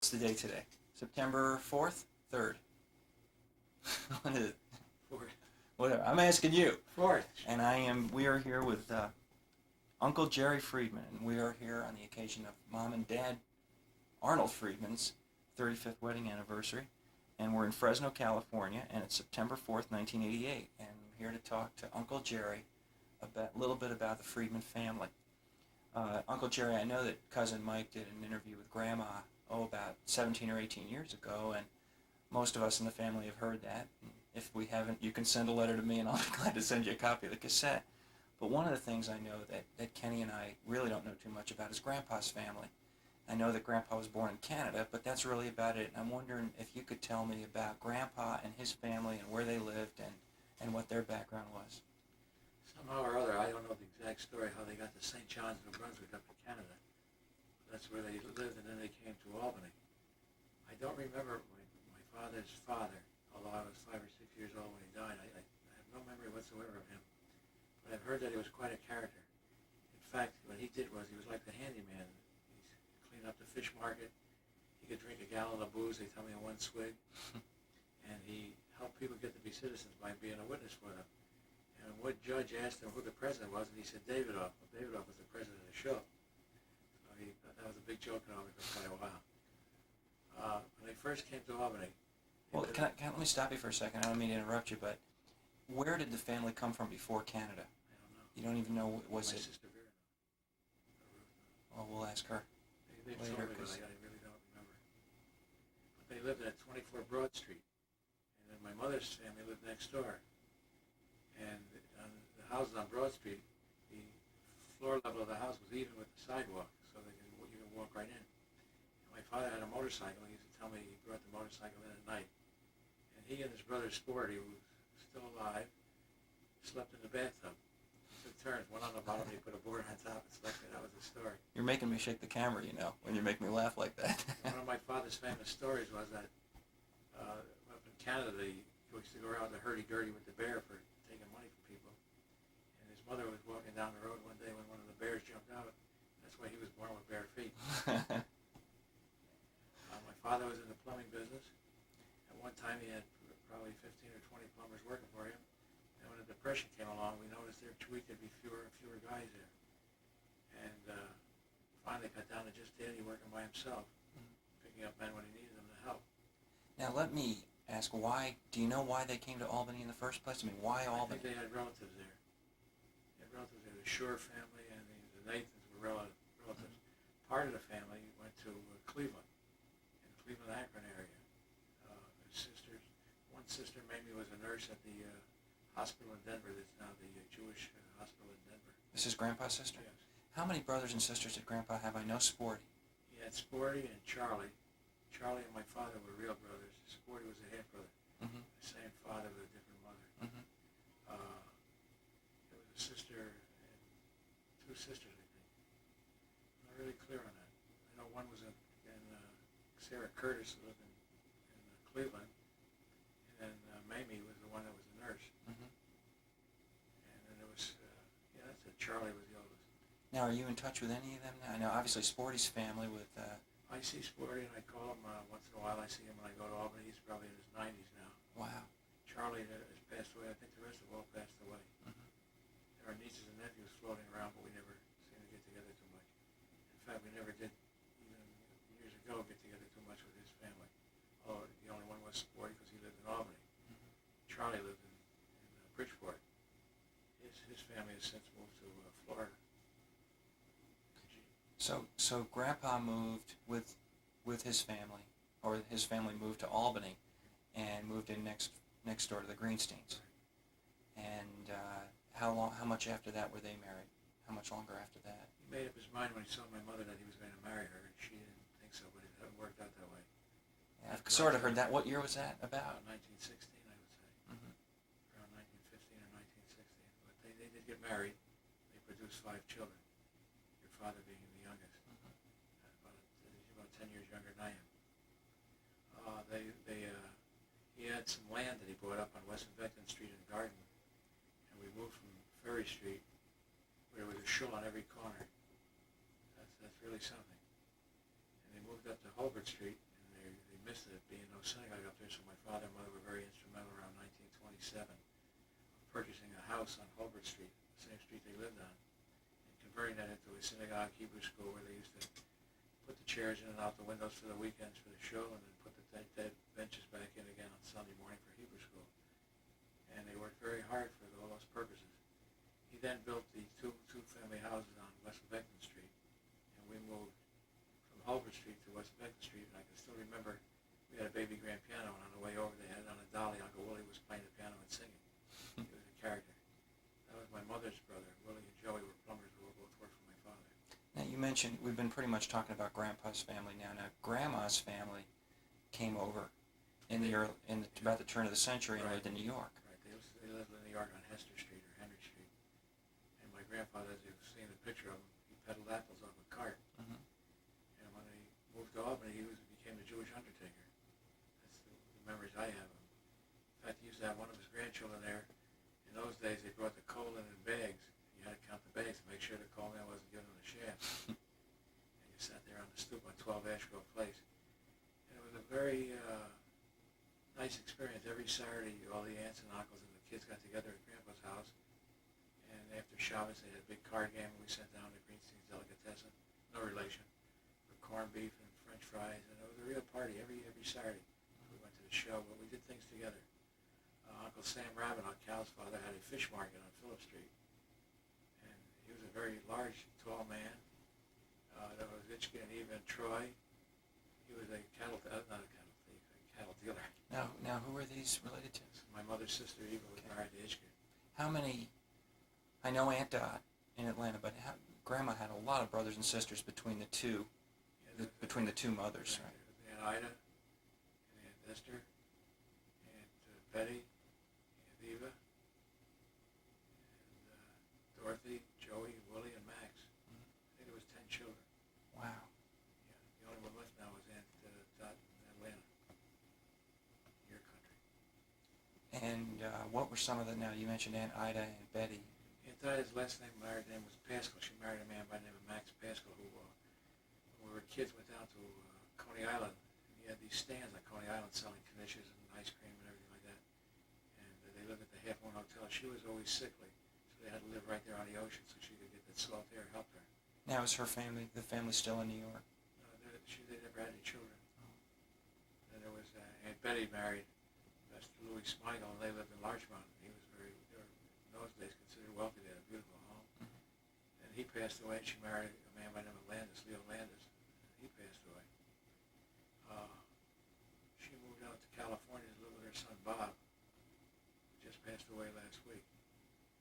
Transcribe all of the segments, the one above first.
What's the day today? September 4th? 3rd? What is it? Fourth. Whatever. I'm asking you. Fourth. And we are here with Uncle Jerry Friedman, and we are here on the occasion of Mom and Dad Arnold Friedman's 35th wedding anniversary. And we're in Fresno, California, and it's September 4th, 1988. And I'm here to talk to Uncle Jerry about a little bit about the Friedman family. Uncle Jerry, I know that Cousin Mike did an interview with Grandma, about 17 or 18 years ago, and most of us in the family have heard that. If we haven't, you can send a letter to me, and I'll be glad to send you a copy of the cassette. But one of the things I know that Kenny and I really don't know too much about is Grandpa's family. I know that Grandpa was born in Canada, but that's really about it. And I'm wondering if you could tell me about Grandpa and his family and where they lived and what their background was. Somehow or other, I don't know the exact story how they got to St. John's, New Brunswick, up in Canada. That's where they lived, and then they came to Albany. I don't remember my father's father, although I was 5 or 6 years old when he died. I have no memory whatsoever of him. But I've heard that he was quite a character. In fact, what he did was he was like the handyman. He's cleaned up the fish market. He could drink a gallon of booze, they tell me, in one swig. And he helped people get to be citizens by being a witness for them. And one judge asked him who the president was, and he said Davidoff. Well, Davidoff was the president of the show. So that was a big joke in Albany for quite a while. When they first came to Albany... Well, let me stop you for a second. I don't mean to interrupt you, but where did the family come from before Canada? I don't know. You don't even know, My sister Vera. Well, we'll ask her They later. told me, but I really don't remember. But they lived at 24 Broad Street. And then my mother's family lived next door. And the houses on Broad Street, the floor level of the house was even with the sidewalk, so you could walk right in. And my father had a motorcycle. He used to tell me he brought the motorcycle in at night. And he and his brother Sporty, who was still alive, slept in the bathtub. He took turns, one on the bottom, he put a board on top and slept there. That was the story. You're making me shake the camera, when you make me laugh like that. One of my father's famous stories was that up in Canada, he used to go around the hurdy-gurdy with the bear for taking money from people. And his mother was walking down the road one day when one of the bears jumped out. That's why he was born with bare feet. My father was in the plumbing business. At one time, he had probably 15 or 20 plumbers working for him. And when the Depression came along, we noticed there could be fewer and fewer guys there. And finally got down to just Danny working by himself, picking up men when he needed them to help. Now, let me ask, do you know why they came to Albany in the first place? I mean, why Albany? I think they had relatives there. They had relatives there. The Shore family and the Nathans were relatives. Part of the family went to Cleveland, in the Cleveland-Akron area. His sisters, one sister, Mamie, was a nurse at the hospital in Denver that's now the Jewish hospital in Denver. This is Grandpa's sister? Yes. How many brothers and sisters did Grandpa have? I know Sporty. He had Sporty and Charlie. Charlie and my father were real brothers. Sporty was a half-brother. Mm-hmm. The same father with a different mother. Mm-hmm. There was a sister and two sisters, I think. I'm not really clear on that. I know one was in Sarah Curtis, who lived in Cleveland, and then Mamie was the one that was a nurse. Mm-hmm. And then there was, that's it. Charlie was the oldest. Now, are you in touch with any of them now? I know, obviously, Sporty's family with... I see Sporty, and I call him once in a while. I see him when I go to Albany. He's probably in his 90s now. Wow. Charlie has passed away. I think the rest have all passed away. Mm-hmm. There are nieces and nephews floating around, but we never seem to get together too much. In fact, we never did, even years ago, get together too much with his family. Oh, the only one was Sporty because he lived in Albany. Mm-hmm. Charlie lived in Bridgeport. His family has since moved to Florida. So Grandpa moved with his family, or his family moved to Albany, and moved in next door to the Greensteins. And how much after that were they married? How much longer after that? He made up his mind when he saw my mother that he was going to marry her, and she didn't think so, but it hadn't worked out that way. Yeah, I've sort of heard that. What year was that about? 1916, I would say. Mm-hmm. Around 1915 or 1916. But they did get married. They produced 5 children, your father being the youngest. Mm-hmm. He's about 10 years younger than I am. He had some land that he bought up on West Invecton Street in Garden, and we moved from Ferry Street, where there was a shul on every corner. That's really something. And they moved up to Holbert Street, Albert Street, the same street they lived on, and converting that into a synagogue Hebrew school where they used to put the chairs in and out the windows for the weekends for the show, and then put the dead benches back in again on Sunday morning for Hebrew school. And they worked very hard for all those purposes. He then built the two-family houses on West Beckton Street, and we moved from Albert Street to West Beckton Street, and I can still remember we had a baby grand piano, and on the way over they had it on a dolly. Uncle Willie was playing the piano and singing. He was a character. That was my mother's brother. Willie and Joey were plumbers who both worked for my father. Now, you mentioned, we've been pretty much talking about Grandpa's family now. Now, Grandma's family came over about the turn of the century and lived in New York. Right. They lived in New York on Hester Street or Henry Street. And my grandfather, as you've seen the picture of him, he peddled apples off a cart. Mm-hmm. And when he moved to Albany, he became a Jewish undertaker. That's the memories I have of him. In fact, he used to have one of his grandchildren there. In those days, they brought the coal in bags. You had to count the bags to make sure the coal man wasn't giving him a shaft. And you sat there on the stoop on 12 Ashgrove Place. And it was a very nice experience. Every Saturday, all the aunts and uncles and the kids got together at Grandpa's house. And after Shabbos, they had a big card game, and we sat down to Greenstein's Delicatessen, no relation, for corned beef and French fries. And it was a real party every Saturday. We went to the show, but we did things together. Uncle Sam Rabin, our Cal's father, had a fish market on Phillip Street. And he was a very large, tall man. There was Itchkin and Eva and Troy. He was a not a cattle thief, a cattle dealer. Now, who are these related to? My mother's sister Eva was married to Itchkin. How many? I know Aunt Dot in Atlanta, but Grandma had a lot of brothers and sisters between the two, between the two mothers, right? Aunt Ida, and Aunt Esther, Aunt Betty, Aunt Eva, and Dorothy, Joey, Willie, and Max. Mm-hmm. I think it was 10 children. Wow. Yeah, the only one left now is Aunt Dot in Atlanta, your country. And what were some of the? Now you mentioned Aunt Ida and Betty. Aunt Ida's last married name was Pascal. She married a man by the name of Max Pascal, who, when we were kids, went down to Coney Island. And he had these stands on Coney Island selling knishes and ice cream and everything like that. And they lived at the Half Moon Hotel. She was always sickly, so they had to live right there on the ocean so she could get that salt air helped her. Now is the family still in New York? They never had any children. And there was Aunt Betty married Mr. Louis Smigel, and they lived in Larchmont. He was they were, in those days, considered wealthy. They had a beautiful home. Mm-hmm. And he passed away, and she married a man by the name of Leo Landis. And he passed away. She moved out to California to live with her son, Bob, who just passed away last week.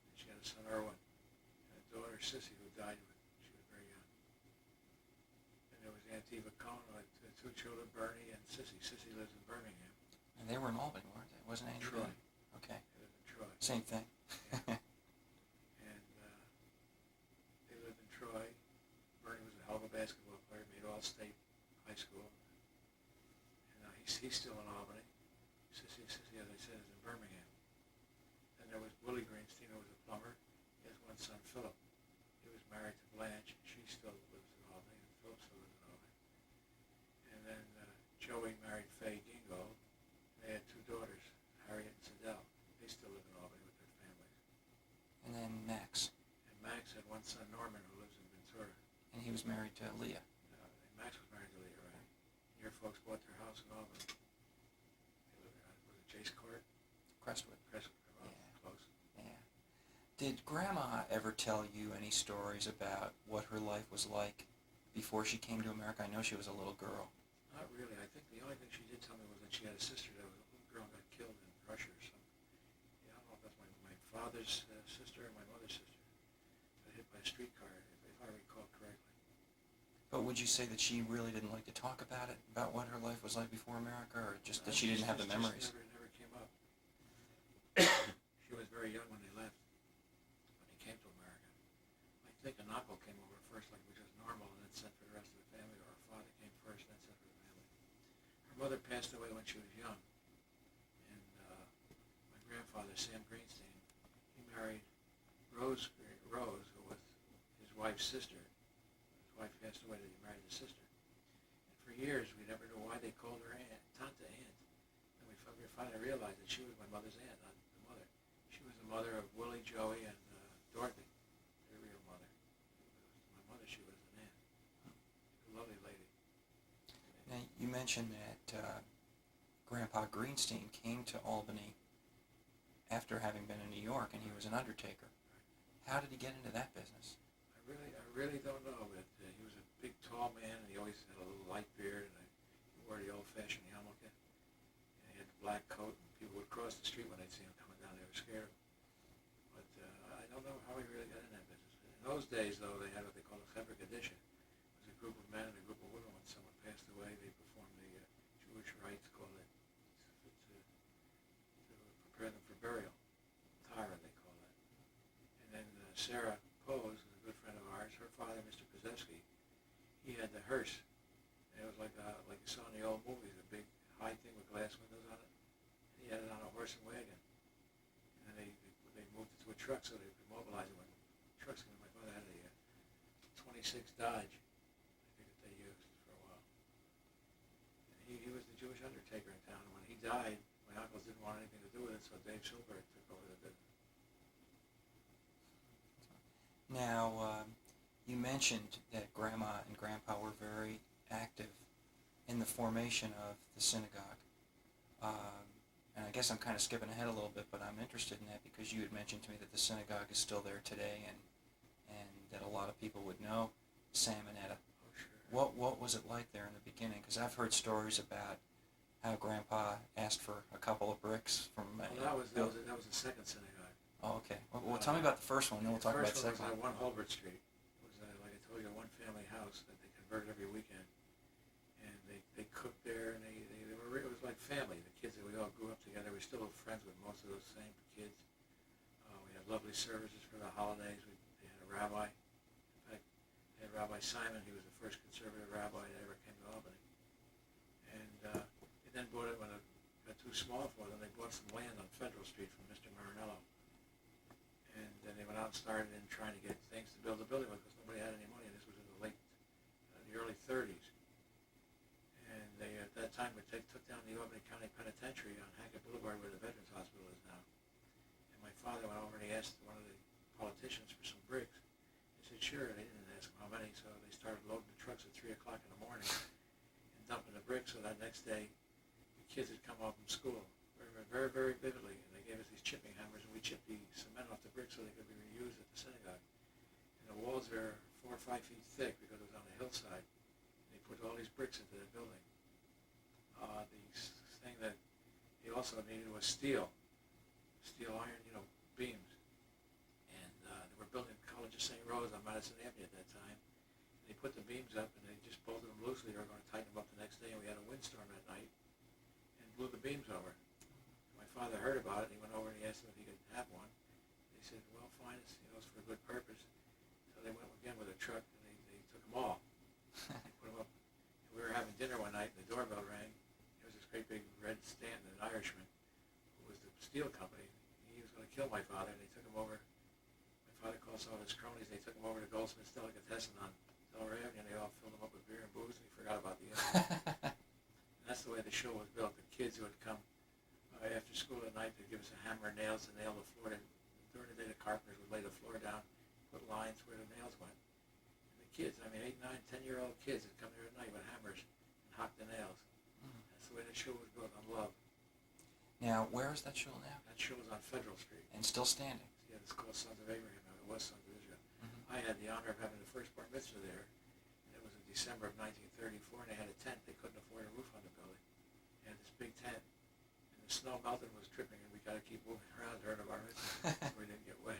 And she had a son, Erwin, and a daughter, Sissy, who died when she was very young. And there was Aunt Eva Cohn, who had two children, Bernie and Sissy. Sissy lives in Birmingham. And they were in Albany, weren't they? Wasn't Aunt Troy. Eva? Okay. They lived in Troy. Same thing. Yeah. And they lived in Troy. Bernie was a hell of a basketball player, made All-State high school. And he's still in Albany. Sissy, as I said, is in Birmingham. Then there was Willie Greenstein, who was a plumber. He has one son, Philip. He was married to Blanche. She still lives in Albany, and Philip still lives in Albany. And then Joey married Faye Gingold. They had two daughters, Harriet and Sidell. They still live in Albany with their families. And then Max. And Max had one son, Norman, who lives in Ventura. And he was married to Leah. Max was married to Leah, right? Your folks bought their house in Albany. They lived on, was it Chase Court? Crestwood. Oh, yeah. Close. Yeah. Did Grandma ever tell you any stories about what her life was like before she came to America? I know she was a little girl. Not really. I think the only thing she did tell me was that she had a sister that was a little girl and got killed in Russia or something. Yeah, I don't know if that's my father's sister or my mother's sister. Got hit by a streetcar, if I recall correctly. But would you say that she really didn't like to talk about it, about what her life was like before America, or just that she didn't have the memories? Never came up. She was very young when they left, when they came to America. I think an uncle came over first, which was normal, and then sent for the rest of the family, or her father came first, and then sent for the family. Her mother passed away when she was young, and my grandfather, Sam Greenstein, he married Rose, who was his wife's sister. His wife passed away, he married his sister. And for years, we never knew why they called her aunt, Tante Aunt. And we finally realized that she was my mother's aunt, not the mother. She was the mother of Willie, Joey, and mentioned that Grandpa Greenstein came to Albany after having been in New York, and he was an undertaker. How did he get into that business? I really don't know, but he was a big, tall man, and he always had a little light beard, and he wore the old-fashioned yarmulke, and he had the black coat, and people would cross the street when they'd see him coming down. They were scared of him. But I don't know how he really got in that business. In those days, though, they had what they called a Chevra Kadisha. It was a group of men and a group of women. When someone passed away, they performed the Jewish rites, called it, to prepare them for burial. Tyra, they call that. And then Sarah Pose, a good friend of ours, her father, Mr. Kozewski, he had the hearse. And it was like you saw in the old movies, a big high thing with glass windows on it. And he had it on a horse and wagon. And then they moved it to a truck so they could mobilize it when trucks came. My father had a 26 Dodge, I think, that they used for a while. And he was the Jewish undertaker in town. And when he died, my uncles didn't want anything to do with it, so Dave Silberg took over the business. Now, you mentioned that Grandma and Grandpa were very active in the formation of the synagogue. And I guess I'm kind of skipping ahead a little bit, but I'm interested in that because you had mentioned to me that the synagogue is still there today, and that a lot of people would know Sam and Etta. Oh, sure. What was it like there in the beginning? Because I've heard stories about how Grandpa asked for a couple of bricks from... Well, that was the second synagogue. Oh, okay. Well, tell me about the first one, then we'll talk about the second one. The first one was on 1 Holbert Street. It was, like I told you, a one-family house that they converted every weekend. And they cooked there, and it was like family. The kids, we all grew up together. We still were friends with most of those same kids. We had lovely services for the holidays. They had a rabbi. In fact, they had Rabbi Simon. He was the first conservative rabbi that ever came to Albany. And they then bought it when it got too small for them. They bought some land on Federal Street from Mr. Marinello. And then they went out and started in trying to get things to build a building with because nobody had any money. And this was in the early 30s. And they, at that time, took down the Albany County Penitentiary on Hackett Boulevard where the Veterans Hospital is now. And my father went over and he asked one of the politicians for some bricks. He said, sure. They didn't ask him how many, so they started loading the trucks at 3 o'clock in the morning and dumping the bricks. So that next day, the kids had come home from school very, very vividly. And they gave us these chipping hammers, and we chipped the cement off the bricks so they could be reused at the synagogue. And the walls are 4 or 5 feet thick because it was on a hillside. And they put all these bricks into the building. The thing that they also needed was steel iron, beams. And they were building College of St. Rose on Madison Avenue at that time. And they put the beams up, and they just bolted them loosely. They were going to tighten them up the next day, and we had a windstorm that night and blew the beams over. My father heard about it, and he went over and he asked them if he could have one. They said, well, fine, it's for a good purpose. So they went again with a truck, and they took them all. They put them up. And we were having dinner one night, and the doorbell rang. There was this great big red Stanton, an Irishman, who was the steel company. He was going to kill my father, and they took him over. My father called some of his cronies. They took him over to Goldsmith's Delicatessen on Delaware Avenue, and they all filled him up with beer and booze, and he forgot about the end. And that's the way the show was built. The kids who would come after school at night, they'd give us a hammer and nails to nail the floor. During the day, the carpenters would lay the floor down, put lines where the nails went. And the kids, 8, 9, 10-year-old kids would come there at night with hammers and hock the nails. Mm-hmm. That's the way the show was built, on love. Now, where is that shul now? That show is on Federal Street. And still standing? Yeah, it's called Sons of Abraham. It was Sons of Israel. Mm-hmm. I had the honor of having the first bar mitzvah there. And it was in December of 1934, and they had a tent. They couldn't afford a roof on the building. They had this big tent. The snow melted and was dripping, and we got to keep moving around during the bar mitzvah so we didn't get wet.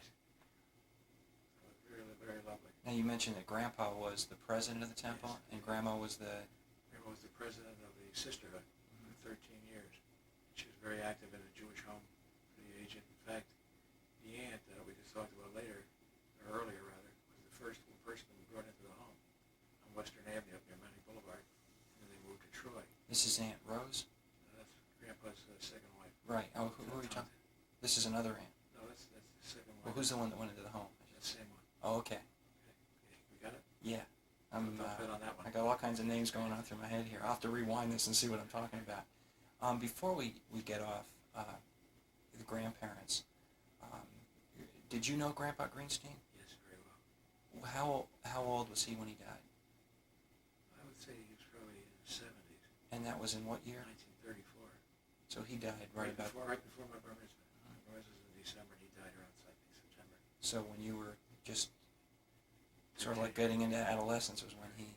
So it was really very lovely. Now you mentioned that Grandpa was the president of the temple, Yes. and Grandma was the... Grandma was the president of the sisterhood for 13 years. She was very active in a Jewish home for the aged. In fact, the aunt that we just talked about later, or earlier rather, was the first person we brought into the home on Western Avenue up near Manning Boulevard, and then they moved to Troy. This is Aunt Rose? That's Grandpa's second wife. Right. Oh, who are you talking? This is another aunt. No, that's the second wife. Well, who's the one that went into the home? That's the same one. Oh, okay. Okay, we got it? Yeah. Don't bet on that one. I got all kinds of names going on through my head here. I'll have to rewind this and see what I'm talking about. Before we get off the grandparents, did you know Grandpa Greenstein? Yes, very well. How old was he when he died? I would say he was probably in his 70s. And that was in what year? 1934. So he died right about... Right before my bar mitzvah. My bar mitzvah was in December, and he died around September. So when you were just sort of like getting into adolescence was when he...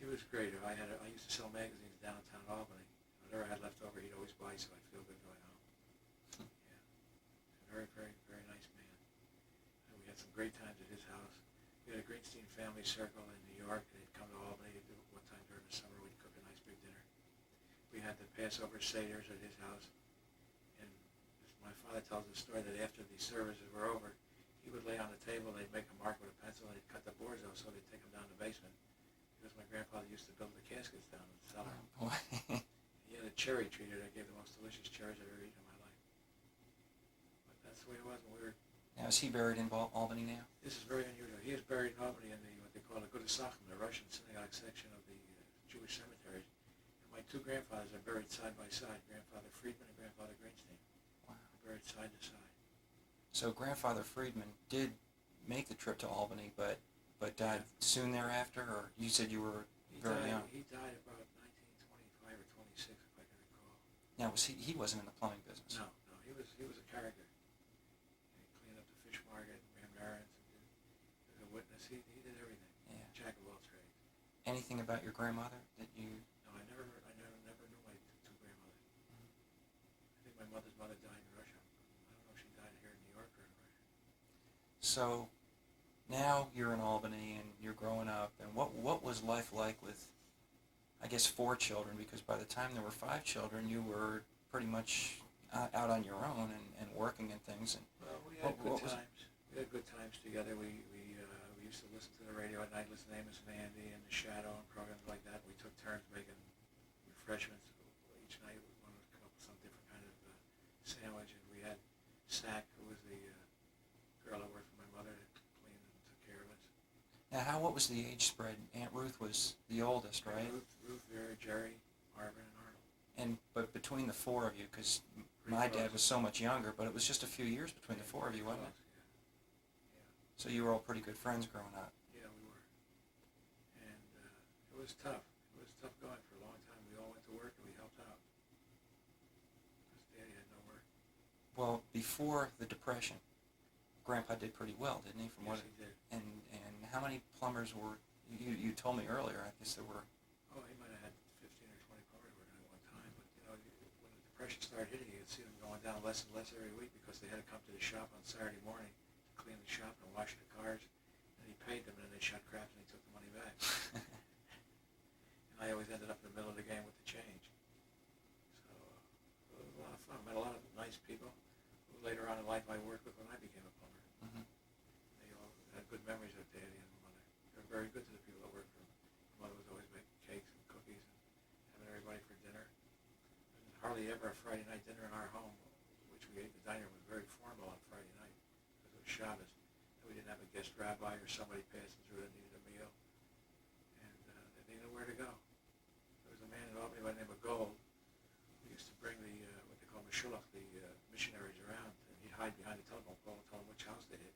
He was great. I used to sell magazines downtown Albany. Whatever I had left over, he'd always buy, so I'd feel good going home. Yeah. Very, very, very nice man. And we had some great times at his house. We had a Greenstein family circle in New York. They'd come to Albany. One time during the summer, we'd cook a nice big dinner. We had the Passover Seders at his house. And my father tells the story that after the services were over, he would lay on the table, they'd make a mark with a pencil, and they'd cut the boards out, so they'd take them down the basement. Because my grandfather used to build the caskets down in the cellar. Oh, boy. He had a cherry tree that I gave the most delicious cherries I've ever eaten in my life. But that's the way it was when we were... Now, is he buried in Albany now? This is very unusual. He is buried in Albany in what they call the Gudasachim, the Russian synagogue section of the Jewish cemeteries. And my two grandfathers are buried side by side, Grandfather Friedman and Grandfather Greenstein. Wow. They're buried side to side. So Grandfather Friedman did make the trip to Albany, but died soon thereafter, or you said you were very young? He died about 1925 or 26, if I can recall. Now, he wasn't in the plumbing business? No, he was a character. He cleaned up the fish market, ran errands, and was a witness. He did everything. Yeah. Jack of all trades. Anything about your grandmother that you... No, I never knew my two grandmothers. Mm-hmm. I think my mother's mother died in Russia. I don't know if she died here in New York or in Russia. So now you're in Albany and you're growing up, and what was life like with, I guess, 4 children? Because by the time there were 5 children, you were pretty much out on your own and working and things. And well, we had good times. We had good times together. We used to listen to the radio at night, listen to Amos and Andy and The Shadow and programs like that. We took turns making refreshments. Each night we wanted to come up with some different kind of sandwich. And we had Sack, who was the girl that worked for my mother, that cleaned and took care of us. now, what was the age spread? Aunt Ruth was the oldest, right? Ruth Vera, Jerry, Marvin, and Arnold. But between the 4 of you, because my dad was so much younger, but it was just a few years between the 4 of you, wasn't it? Yeah. So you were all pretty good friends growing up. Yeah, we were. And it was tough. It was tough going for a long time. We all went to work and we helped out. Because Daddy had no work. Well, before the Depression, Grandpa did pretty well, didn't he? Yes, he did. And how many plumbers were... You told me earlier, I guess there were... Oh, he might have had 15 or 20 plumbers working at one time. But, when the Depression started hitting, you could see them going down less and less every week because they had to come to the shop on Saturday morning to clean the shop and wash the cars. And he paid them, and then they shot craps, and he took the money back. And I always ended up in the middle of the game with the change. So it was a lot of fun. Met a lot of nice people who later on in life I worked with when I became a plumber. Mm-hmm. They all had good memories of Daddy and Mother. They were very good to the people that worked for them. Mother was always making cakes and cookies and having everybody for dinner. And hardly ever a Friday night dinner in our home, which we ate. The dining room was very formal on Friday night because it was Shabbos. And we didn't have a guest rabbi or somebody passing through that needed a meal. And they knew where to go. There was a man in Albany by the name of Gold who used to bring the, what they call Meshulach, the missionaries around. And he'd hide behind the telephone pole and tell them which house they hit.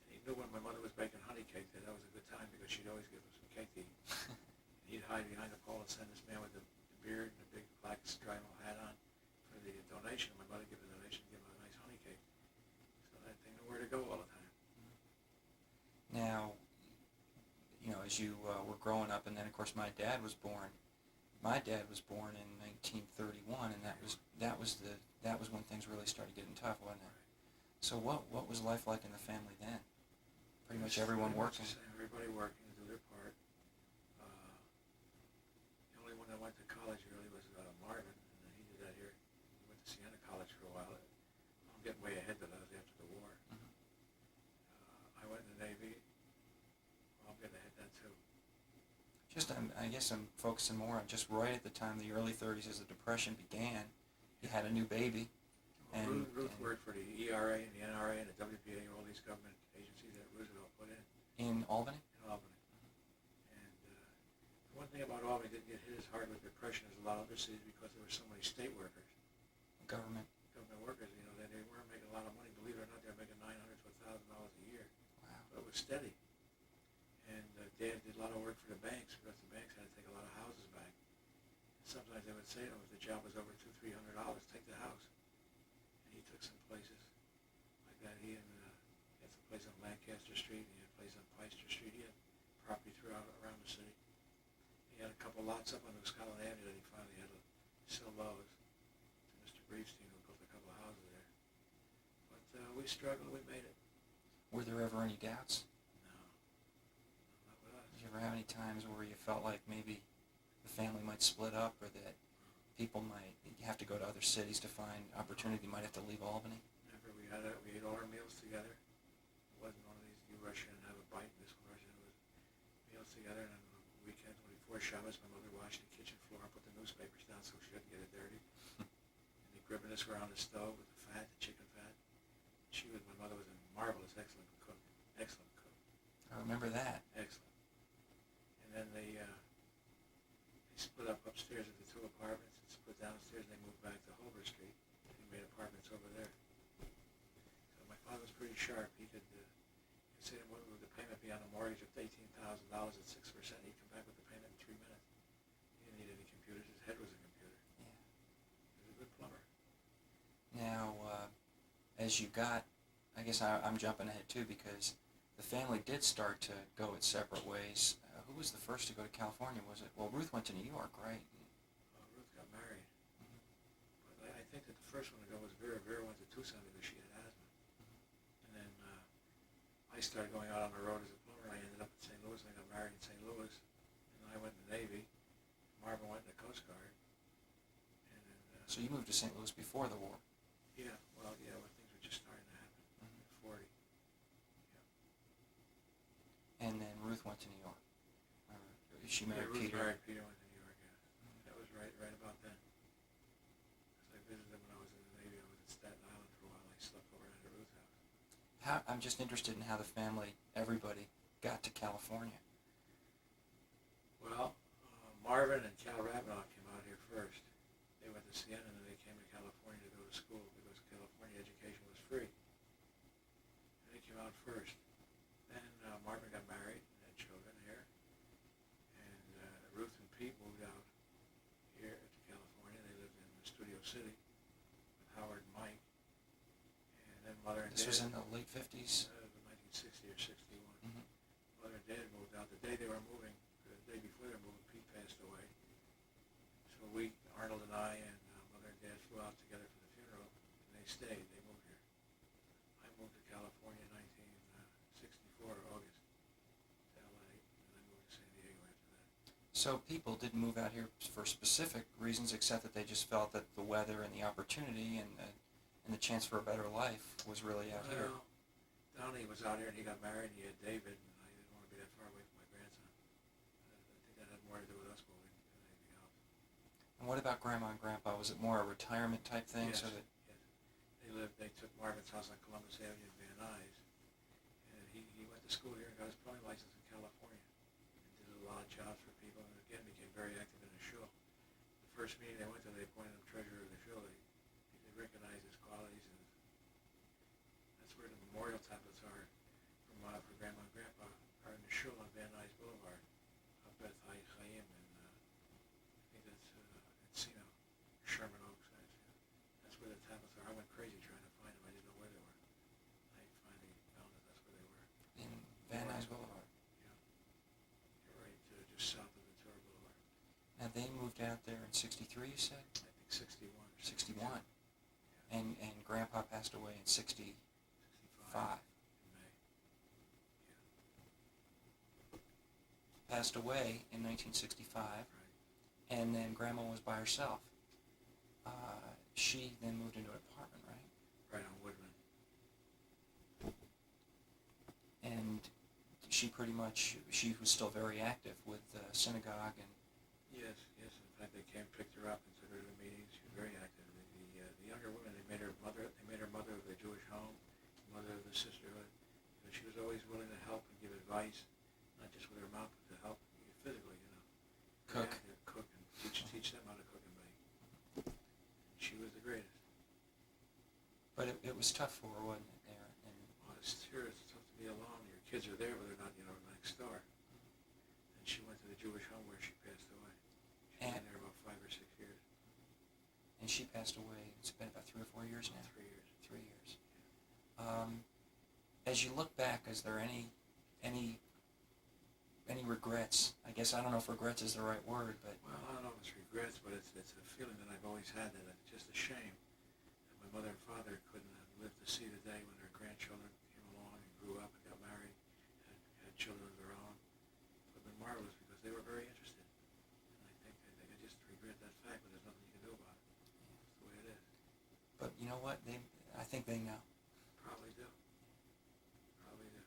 And he knew when my mother was baking honey cake that was a good time because she'd always give him some cake to eat. And he'd hide behind the pole and send this man with the beard and a big black striped hat on for the donation. My mother gave the donation and give him a nice honey cake. So that they knew where to go all the time. Now, as you were growing up, and then, of course, my dad was born. My dad was born in 1931, and that was when things really started getting tough, wasn't it? So what was life like in the family then? Pretty much everyone working? Everybody working to do their part. The only one that went to college really was Marvin, and he did that here. He went to Siena College for a while. I'm getting way ahead, but that was after the war. Mm-hmm. I went in the Navy. Well, I'm getting ahead then too. I guess I'm focusing more on just right at the time, the early 30s, as the Depression began. You had a new baby. And Ruth worked for the ERA and the NRA and the WPA, all these government agencies that Roosevelt put in. In Albany? In Albany. And the one thing about Albany didn't get hit as hard with the Depression as a lot of other cities because there were so many state workers. Government workers, they weren't making a lot of money. Believe it or not, they were making $900 to $1,000 a year. Wow. But it was steady. And Dad did a lot of work for the banks because the banks had to take a lot of houses back. Sometimes they would say to him, if the job was over $200-300, take the house. And he took some places like that. He had some place on Lancaster Street, and he had a place on Peister Street. He had property throughout around the city. He had a couple lots up on New Scotland Avenue that he finally had to sell those to Mr. Greenstein, who built a couple of houses there. But we struggled. We made it. Were there ever any doubts? No, not with us. Did you ever have any times where you felt like maybe the family might split up, or that people might have to go to other cities to find opportunity, might have to leave Albany? Never. We ate all our meals together. It wasn't one of these, you rush in and have a bite, and this one rush in. It was meals together, and on the weekends, when before Shabbos, my mother washed the kitchen floor and put the newspapers down so she didn't get it dirty. And the gribbiness were on the stove with the fat, the chicken fat. My mother was a marvelous, excellent cook. Excellent cook. I remember that. Excellent. And then they split up upstairs at the two apartments and split downstairs, and they moved back to Holbrook Street. And he made apartments over there. So my father was pretty sharp. He could say, what would the payment be on a mortgage of $18,000 at 6%? He'd come back with the payment in 3 minutes. He didn't need any computers. His head was a computer. Yeah. He was a good plumber. Now, as you got, I guess I'm jumping ahead too, because the family did start to go its separate ways. Who was the first to go to California? Was it? Well, Ruth went to New York, right? Ruth got married. But I think that the first one to go was Vera. Vera went to Tucson because she had asthma. And then I started going out on the road as a plumber. I ended up in St. Louis, and I got married in St. Louis. And then I went in the Navy. Marvin went in the Coast Guard. And then, So you moved to St. Louis before the war? Yeah, when things were just starting to happen. In 40. And then Ruth went to New York. She married Ruth Peter. married Peter, went to New York, yeah. That was right about then. Because I visited him when I was in the Navy. I was in Staten Island for a while. I slept over at Ruth's house. I'm just interested in how the family, everybody, got to California. Well, Marvin and Cal Rabinoff came out here first. They went to Siena, and then they came to California to go to school because California education was free. And they came out first. Then Marvin got married and had children here. And Ruth and Pete moved out here to California. They lived in Studio City with Howard and Mike. And then Mother and Dad. This was in the late 50s? 1960 or 61. Mm-hmm. Mother and Dad moved out. The day they were moving, the day before they were moving, Pete passed away. So Arnold and I and Mother and Dad flew out together for the funeral, and they stayed. They moved here. I moved to California in 1964, August, to LA, and then moved to San Diego after that. So people didn't move out here for specific reasons, except that they just felt that the weather and the opportunity and the chance for a better life was really out here. Donnie was out here, and he got married, and he had David, and I didn't want to be that far away from my grandson. I think that had more to do with us moving than anything else. And what about Grandma and Grandpa? Was it more a retirement type thing? Yes, So that yes. They took Marvin's house on Columbus Avenue in Van Nuys, and he went to school here and got his plumbing license in California, and did a lot of jobs for people, and again became very active in the shul. The first meeting they went to, they appointed him treasurer of the shul. They recognized his qualities, and that's where the memorial tablets are for Grandma and Grandpa, are in the shul on Van Nuys Boulevard, up at Chaim, and I think that's Encino, Sherman Oaks. That's where the tablets are. I went crazy trying to find them. I didn't know where they were. I finally found that that's where they were. in Van Nuys Boulevard. Yeah. You're right, just south of Ventura Boulevard. Now they moved out there in '63, you said? I think 61 or 61. Yeah. And Grandpa passed away in 65. 65 in May. Passed away in 1965, Right. and then Grandma was by herself. She then moved into an apartment, right? Right on Woodman. And she was still very active with the synagogue and Yes. In fact, they picked her up and took her to the meetings. She was very active. The younger women, they made her mother of the Jewish home, mother of the sisterhood. She was always willing to help and give advice, not just with her mouth, but to help physically, cook. Cook and teach them how to cook and bake. She was the greatest. But it was tough for her, wasn't it, there? And It's tough to be alone. Your kids are there, but they're not, next door. And she went to the Jewish home where she passed away. She's been there about 5 or 6 and she passed away. It's been about 3 or 4 years now. 3 years. 3 years. As you look back, is there any regrets? I guess I don't know if regrets is the right word, but Well, I don't know if it's regrets, but it's a feeling that I've always had, that it's just a shame that my mother and father couldn't have lived to see the day when their grandchildren came along and grew up and got married, had children of their own. It would have been marvelous because they were very interested. And I just regret that fact, but there's nothing you can do about it. It's the way it is. but you know what? I think they know. Probably do. Probably do.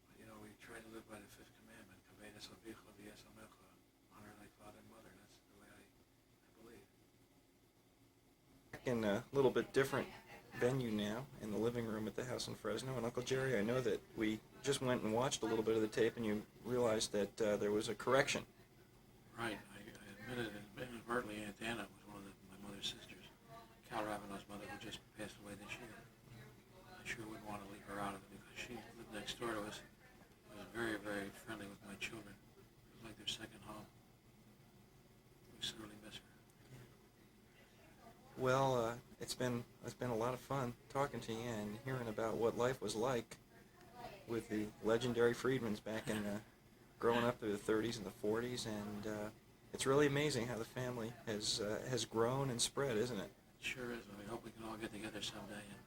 But you know, we try to live by the fifth commandment, Kavedas Avicha v'Yes Amecha, honor thy father and mother. That's the way I believe. In a little bit different venue now, in the living room at the house in Fresno. And Uncle Jerry, I know that we just went and watched a little bit of the tape, and you realized that there was a correction. Right. I admitted inadvertently Aunt Anna was one of my mother's sisters. Cal Ravenau's mother, who just passed away this year. I sure wouldn't want to leave her out of it because she lived next door to us. Was very, very friendly with my children. It was like their second home. We sorely miss her. Well, it's been a lot of fun talking to you and hearing about what life was like with the legendary Friedmans back in growing up through the 30s and the 40s, and it's really amazing how the family has grown and spread, isn't it? It sure is. And we hope we can all get together someday and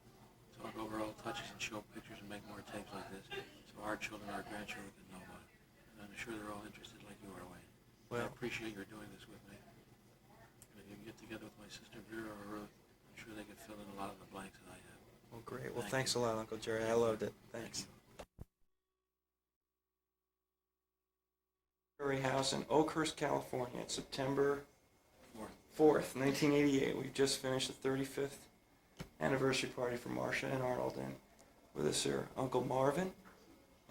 talk over old touches and show pictures and make more tapes like this, so our children, our grandchildren can know about it. And I'm sure they're all interested like you are, Wayne. Well, I appreciate your doing this with me. And if you can get together with my sister Vera or Ruth, I'm sure they can fill in a lot of the blanks that I have. well, great. Well, Thank thanks you. a lot, Uncle Jerry. I loved it. Thanks. Jerry House in Oakhurst, California. It's September 4th, 1988. We've just finished the 35th anniversary party for Marcia and Arnold, and with us are Uncle Marvin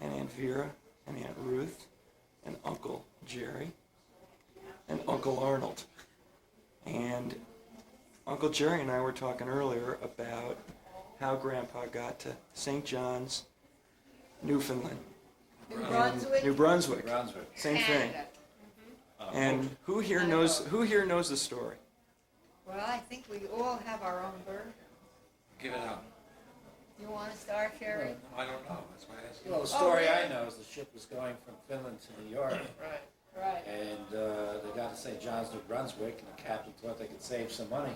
and Aunt Vera and Aunt Ruth and Uncle Jerry and Uncle Arnold. And Uncle Jerry and I were talking earlier about how Grandpa got to St. John's, Newfoundland. New Brunswick. Same thing. Canada. And who here knows the story? Well, I think we all have our own version. Give it out. You want to start, Sherry? I don't know. That's why I asked you. Well, the story I know is the ship was going from Finland to New York, Right. and they got to St. John's, New Brunswick, and the captain thought they could save some money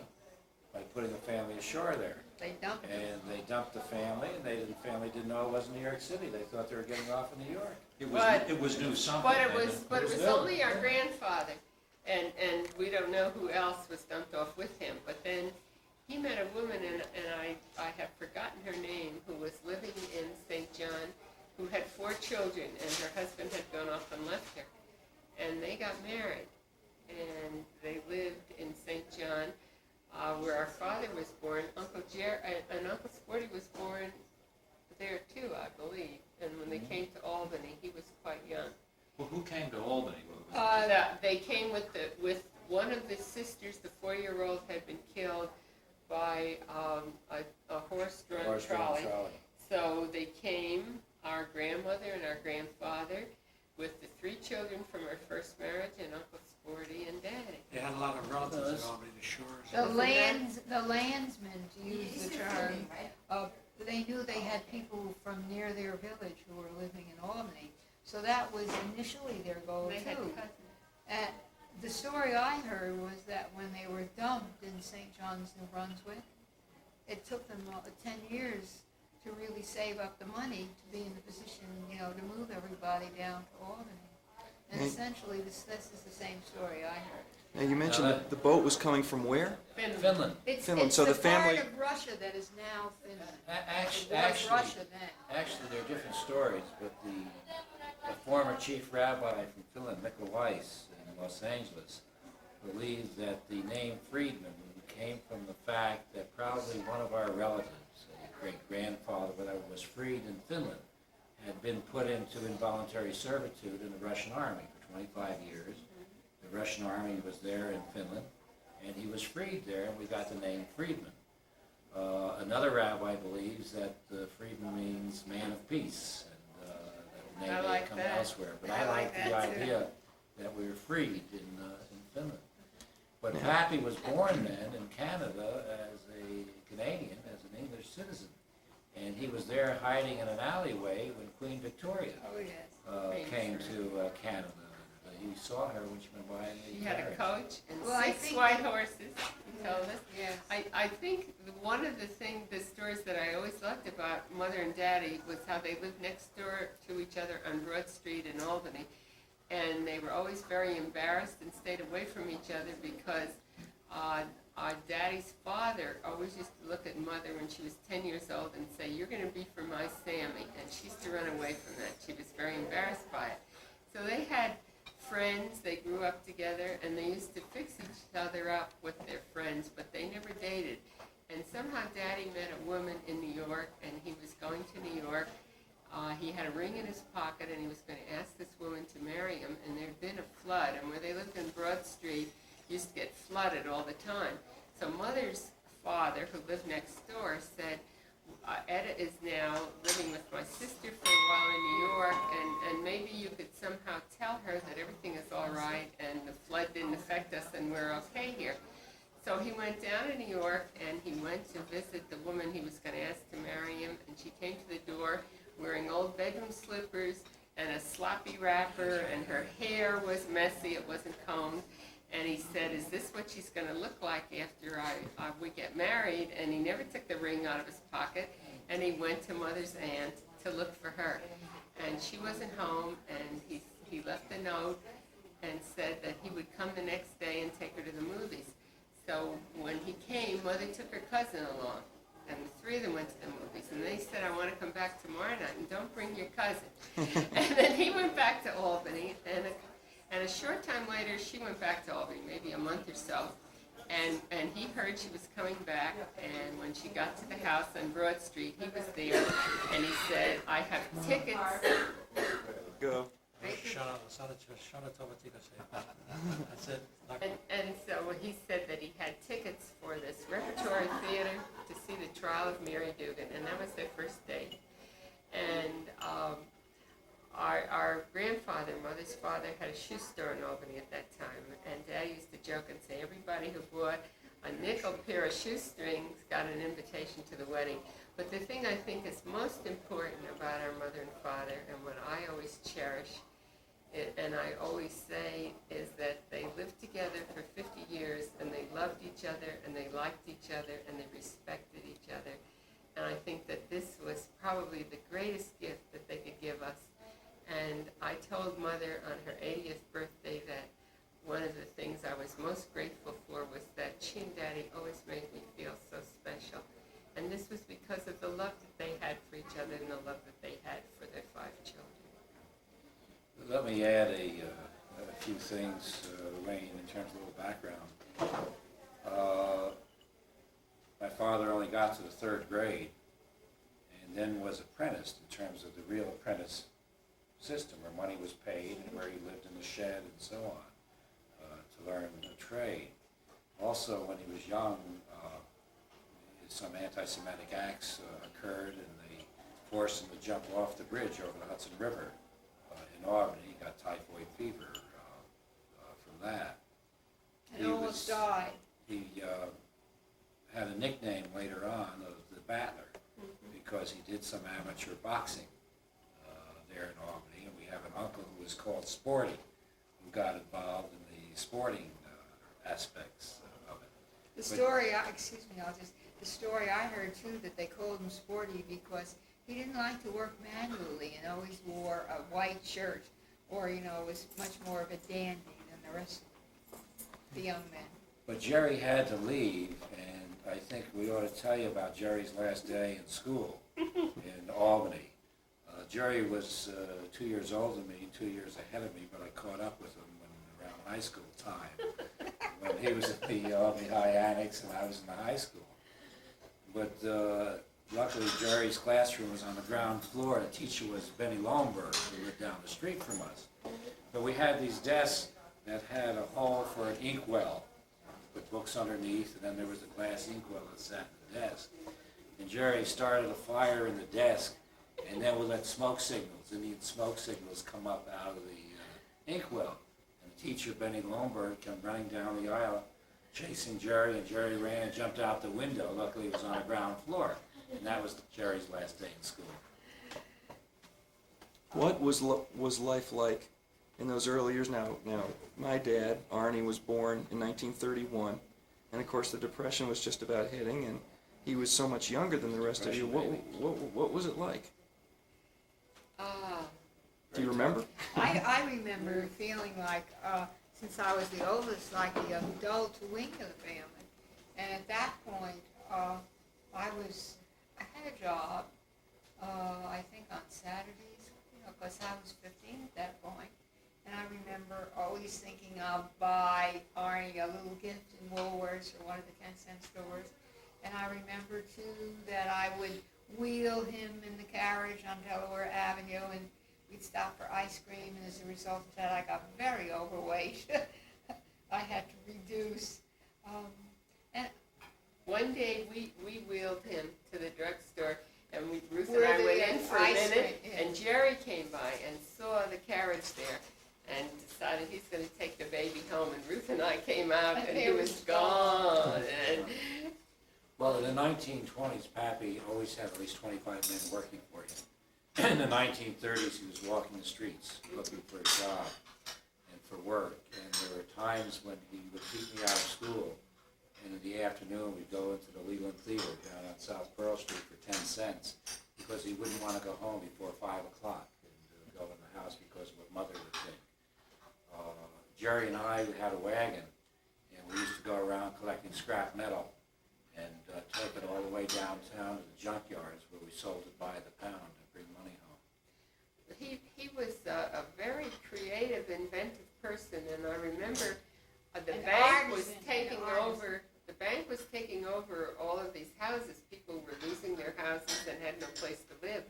by putting the family ashore there. They dumped it. And they dumped the family, and the family didn't know it was New York City. They thought they were getting off in New York. It was new something. But it was new. only our grandfather, and we don't know who else was dumped off with him. But then he met a woman, and I have forgotten her name, who was living in St. John, who had 4 children, and her husband had gone off and left her. And they got married, and they lived in St. John, where our father was born. Uncle Jerry and Uncle Sporty was born there too, I believe. And when they came to Albany, he was quite young. Well, who came to Albany? What was They came with one of the sisters. The 4-year-old had been killed by a horse-drawn Horse-drawn trolley. So they came, our grandmother and our grandfather, with the 3 children from her first marriage, and Uncle Sporty and Daddy. They had a lot of relatives at Albany, the shores. The landsmen, to use the term, they knew they had people from near their village who were living in Albany. So that was initially their goal They had too. cousins. And the story I heard was that when they were dumped in St. John's, New Brunswick, it took them 10 years to really save up the money to be in the position, to move everybody down to Albany. And And- essentially, this is the same story I heard. Now, you mentioned Now that the boat was coming from where? Finland. It's Finland, so the the family- part of Russia that is now Finland. It was Actually, Russia then. actually, there are different stories, but the former chief rabbi from Finland, Mikkel Weiss, in Los Angeles, believed that the name Friedman came from the fact that probably one of our relatives, a great-grandfather, whatever, was freed in Finland, had been put into involuntary servitude in the Russian army for 25 years. The Russian army was there in Finland, and he was freed there, and we got the name Friedman. Another rabbi believes that Friedman means man of peace, and that the I name like may come that. elsewhere. But I I like like the that, too. idea that we were freed in Finland. But Yeah. Pappy was born then in Canada as a Canadian, as an English citizen. And he was there hiding in an alleyway when Queen Victoria Oh, yes. came to Canada. He saw her when she went by in the He had a carriage. coach and Well, I 6 think white that- horses, he told us. Yes. I think one of the stories that I always loved about Mother and Daddy was how they lived next door to each other on Broad Street in Albany. And they were always very embarrassed and stayed away from each other because Daddy's father always used to look at Mother when she was 10 years old and say, "You're going to be for my Sammy." And she used to run away from that. She was very embarrassed by it. So they had friends, they grew up together, and they used to fix each other up with their friends, but they never dated. And somehow Daddy met a woman in New York, and he was going to New York. He had a ring in his pocket, and he was going to ask this woman to marry him, and there had been a flood, and where they lived in Broad Street used to get flooded all the time. So Mother's father, who lived next door, said, Etta is now living with my sister for a while in New York, and maybe you could somehow tell her that everything is all right and the flood didn't affect us and we're okay here. So he went down to New York and he went to visit the woman he was going to ask to marry him, and she came to the door wearing old bedroom slippers and a sloppy wrapper, and her hair was messy, it wasn't combed. And he said, "Is this what she's going to look like after we get married?" And he never took the ring out of his pocket. And he went to Mother's aunt to look for her. And she wasn't home, and he left a note and said that he would come the next day and take her to the movies. So when he came, Mother took her cousin along. And the three of them went to the movies. And they said, "I want to come back tomorrow night, and don't bring your cousin." And then he went back to Albany, and a short time later, she went back to Albany, maybe a month or so, and he heard she was coming back, and when she got to the house on Broad Street, he was there, and he said, "I have tickets." Go. That's it. And so he said that he had tickets for this repertory theater to see the trial of Mary Dugan, and that was their first date. And our grandfather, Mother's father, had a shoe store in Albany at that time, and Dad used to joke and say everybody who bought a nickel pair of shoestrings got an invitation to the wedding. But the thing I think is most important about our mother and father, and what I always cherish, and I always say, is that they lived together for 50 years, and they loved each other, and they liked each other, and they respected each other. And I think that this was probably the greatest gift that they could give us. And I told Mother on her 80th birthday that one of the things I was most grateful for was that she and Daddy always made me feel so special. And this was because of the love that they had for each other and the love that they had for their 5 children. Let me add a few things, Wayne, in terms of a little background. My father only got to the 3rd grade and then was apprenticed in terms of the real apprentice system, where money was paid and where he lived in the shed and so on, to learn a trade. Also, when he was young, some anti-Semitic acts occurred, and they forced him to jump off the bridge over the Hudson River in Albany. He got typhoid fever from that. And almost died. He had a nickname later on of the Battler, because he did some amateur boxing there in Albany, and we have an uncle who was called Sporty, who got involved in the sporting aspects of it. The story, the story I heard too, that they called him Sporty because he didn't like to work manually and always wore a white shirt, or, was much more of a dandy than the rest of the young men. But Jerry had to leave, and I think we ought to tell you about Jerry's last day in school in Albany. Jerry was 2 years older than me, 2 years ahead of me, but I caught up with him around high school time, when he was at the Albany High Annex and I was in the high school. But luckily Jerry's classroom was on the ground floor. The teacher was Benny Lombard, who lived down the street from us. But we had these desks that had a hole for an inkwell, with books underneath, and then there was a glass inkwell that sat in the desk. And Jerry started a fire in the desk, and then we let smoke signals, Indian smoke signals, come up out of the inkwell. And the teacher, Benny Lombard, came running down the aisle chasing Jerry, and Jerry ran and jumped out the window. Luckily, it was on the ground floor, and that was Jerry's last day in school. What was life like in those early years? Now, my dad, Arnie, was born in 1931, and of course the Depression was just about hitting, and he was so much younger than the rest of you. What was it like? Do you remember? I remember feeling like, since I was the oldest, like the adult wing of the family. And at that point, I had a job, I think on Saturdays, because I was 15 at that point. And I remember always thinking I'll buy Arnie a little gift in Woolworths or one of the 10-cent stores. And I remember, too, that I would wheel him in the carriage on Delaware Avenue, and we'd stop for ice cream, and as a result of that, I got very overweight. I had to reduce. And One day we wheeled him to the drugstore, and Ruth and Where I the went in for a ice minute, cream, yeah. and Jerry came by and saw the carriage there and decided he's going to take the baby home, and Ruth and I came out, and he was gone. And Well, in the 1920s, Pappy always had at least 25 men working for him. In the 1930s, he was walking the streets looking for a job and for work. And there were times when he would keep me out of school, and in the afternoon we'd go into the Leland Theater down on South Pearl Street for 10 cents because he wouldn't want to go home before 5 o'clock and go in the house because of what Mother would think. Jerry and I had a wagon, and we used to go around collecting scrap metal and took it all the way downtown to the junkyards where we sold it by the pound and bring money home. he was a very creative, inventive person, and I remember the An bank was artisan, taking an artisan. over. The bank was taking over all of these houses. People were losing their houses and had no place to live.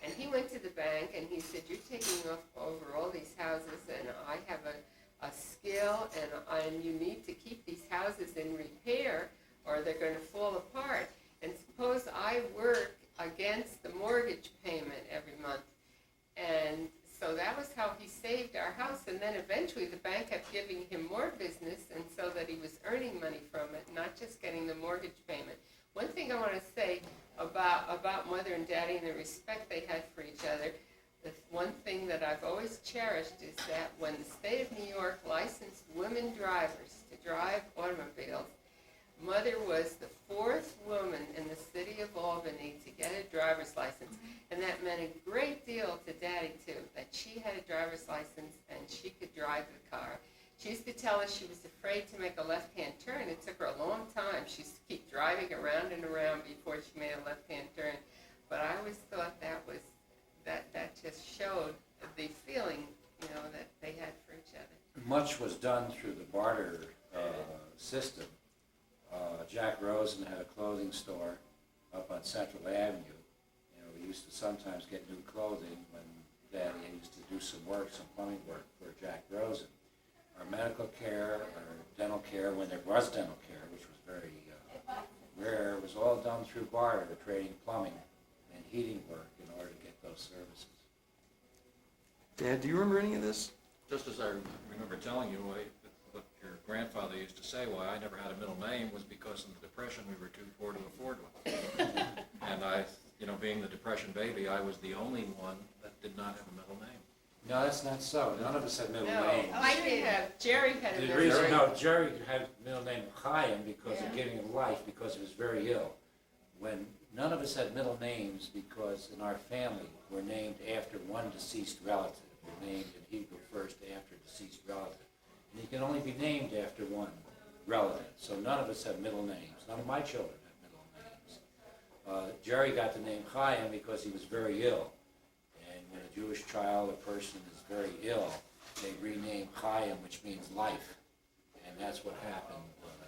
And he went to the bank and he said, "You're taking over all these houses, and I have a skill, and you need to keep these houses in repair, or they're going to fall apart. And suppose I work against the mortgage payment every month." And so that was how he saved our house. And then eventually the bank kept giving him more business, and so that he was earning money from it, not just getting the mortgage payment. One thing I want to say about Mother and Daddy and the respect they had for each other, the one thing that I've always cherished is that when the state of New York licensed women drivers to drive automobiles, Mother was the fourth woman in the city of Albany to get a driver's license, and that meant a great deal to Daddy, too, that she had a driver's license and she could drive the car. She used to tell us she was afraid to make a left-hand turn. It took her a long time. She used to keep driving around and around before she made a left-hand turn. But I always thought that just showed the feeling, that they had for each other. Much was done through the barter system. Jack Rosen had a clothing store up on Central Avenue. We used to sometimes get new clothing when Daddy used to do some plumbing work for Jack Rosen. Our medical care, our dental care, when there was dental care, which was very rare, was all done through barter, trading plumbing and heating work in order to get those services. Dad, do you remember any of this? Just as I remember telling you, what your grandfather used to say, why I never had a middle name was because in the Depression we were too poor to afford one. And I, being the Depression baby, I was the only one that did not have a middle name. No, that's not so. None of us had middle No, names. Jerry had a The middle reason, name. no, Jerry had middle name Chaim because of giving him life because he was very ill. When none of us had middle names because in our family we're named after one deceased relative. We're named in Hebrew first after deceased relative. And you can only be named after one relative. So none of us have middle names. None of my children have middle names. Jerry got the name Chaim because he was very ill. And when a Jewish child or person is very ill, they rename Chaim, which means life. And that's what happened.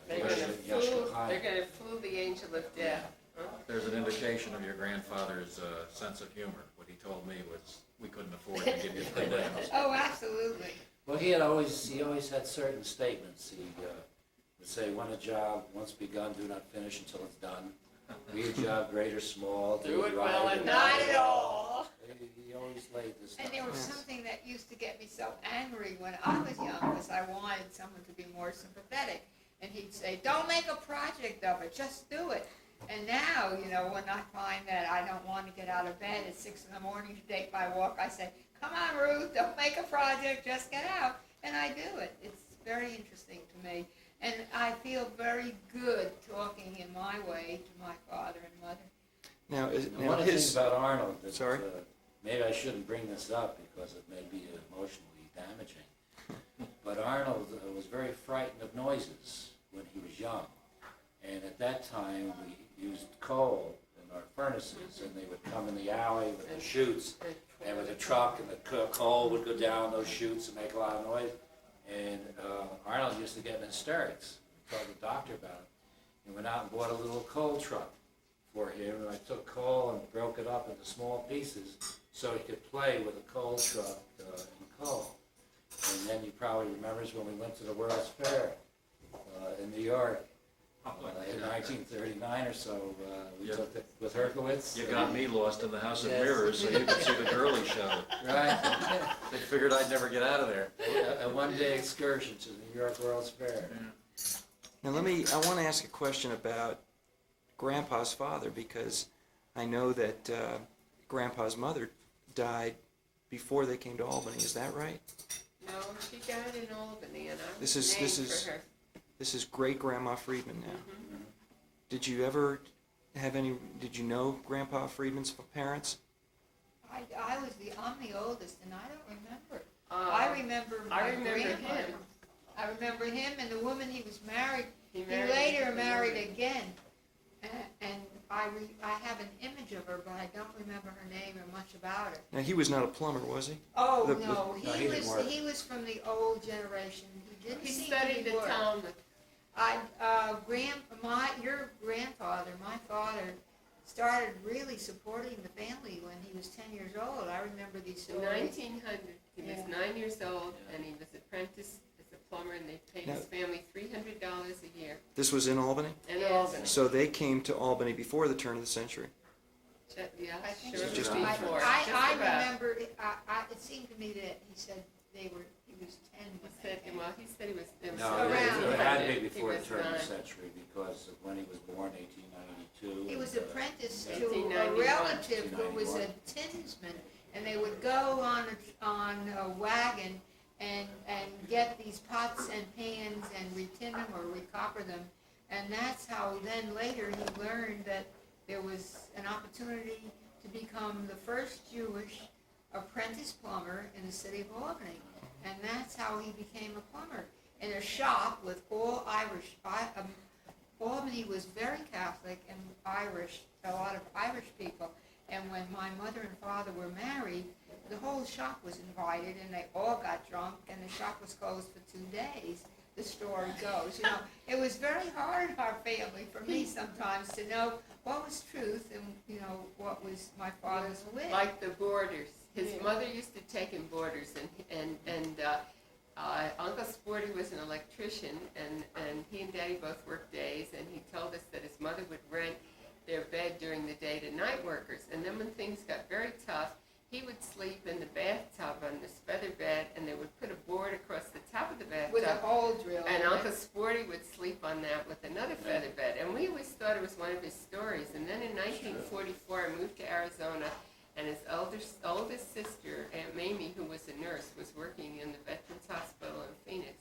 They're going to fool the angel of death. Huh? There's an indication of your grandfather's sense of humor. What he told me was we couldn't afford to give you three names. Oh, absolutely. Well, he always had certain statements. He would say, when a job once begun, do not finish until it's done. Be a job great or small, Do it right well or and not at all. He always laid this And down. there was something that used to get me so angry when I was young because I wanted someone to be more sympathetic. And he'd say, don't make a project of it, just do it. And now, you know, when I find that I don't want to get out of bed at 6 in the morning to take my walk, I say, come on, Ruth, don't make a project, just get out. And I do it. It's very interesting to me. And I feel very good talking in my way to my father and mother. Now, One of the things about Arnold that Sorry? maybe I shouldn't bring this up because it may be emotionally damaging, but Arnold was very frightened of noises when he was young. And at that time, we used coal in our furnaces, and they would come in the alley with the chutes, and with a truck, and the coal would go down those chutes and make a lot of noise. And Arnold used to get in hysterics. We told the doctor about it. He went out and bought a little coal truck for him, and I took coal and broke it up into small pieces so he could play with a coal truck and coal. And then he probably remembers when we went to the World's Fair in New York in 1939 or so. We took it with Herkowitz. You got me lost in the House of Yes. Mirrors so you could see the girly show. Right? They figured I'd never get out of there. A one-day excursion to the New York World's Fair. now I want to ask a question about Grandpa's father, because I know that Grandpa's mother died before they came to Albany. Is that right? No, she died in Albany, and I This was is- named this is- for her. This is great-grandma Friedman now. Mhm. Did you ever did you know Grandpa Friedman's parents? I'm the oldest, and I don't remember. I remember my I remember grandmother. him. I remember him and the woman he was married. He He married later another married woman. again, and I have an image of her, but I don't remember her name or much about her. Now, he was not a plumber, was he? Oh, The- no, no, he didn't work. he was from the old generation. He didn't He seem studied to the work. Talmud. Your grandfather, my father, started really supporting the family when he was 10 years old. I remember these In stories. 1900, he was 9 years old, and he was apprenticed as a plumber, and they paid his family $300 a year This was in Albany? in Yes. Albany. So they came to Albany before the turn of the century. Yeah, I think sure, so. Just before. I Just about. remember, it seemed to me that he said he was 10 He when said, they came. well, he said he was, it was No, around. it had to be He before the was turn of the 9. century because of when he was born, 1892. He was and, apprenticed to a 1891. relative who was a tinsman, and they would go on a wagon and get these pots and pans and retin them or recopper them, and that's how then later he learned that there was an opportunity to become the first Jewish apprentice plumber in the city of Albany, and that's how he became a plumber in a shop with all Irish. Albany was very Catholic and Irish, a lot of Irish people. And when my mother and father were married, the whole shop was invited, and they all got drunk, and the shop was closed for 2 days. The story goes, you know, it was very hard in our family, for me sometimes, to know what was truth and, you know, what was my father's wit. Like the boarders. His Yeah. mother used to take him boarders, and Uncle Sporty was an electrician, and he and Daddy both worked days, and he told us that his mother would rent their bed during the day to night workers. And then when things got very tough, he would sleep in the bathtub on this feather bed, and they would put a board across the top of the With a bathtub. hole drill. And in it. Uncle Sporty would sleep on that with another feather bed. And we always thought it was one of his stories. And then in 1944, I moved to Arizona, and his oldest sister, Aunt Mamie, who was a nurse, was working in the Veterans Hospital in Phoenix.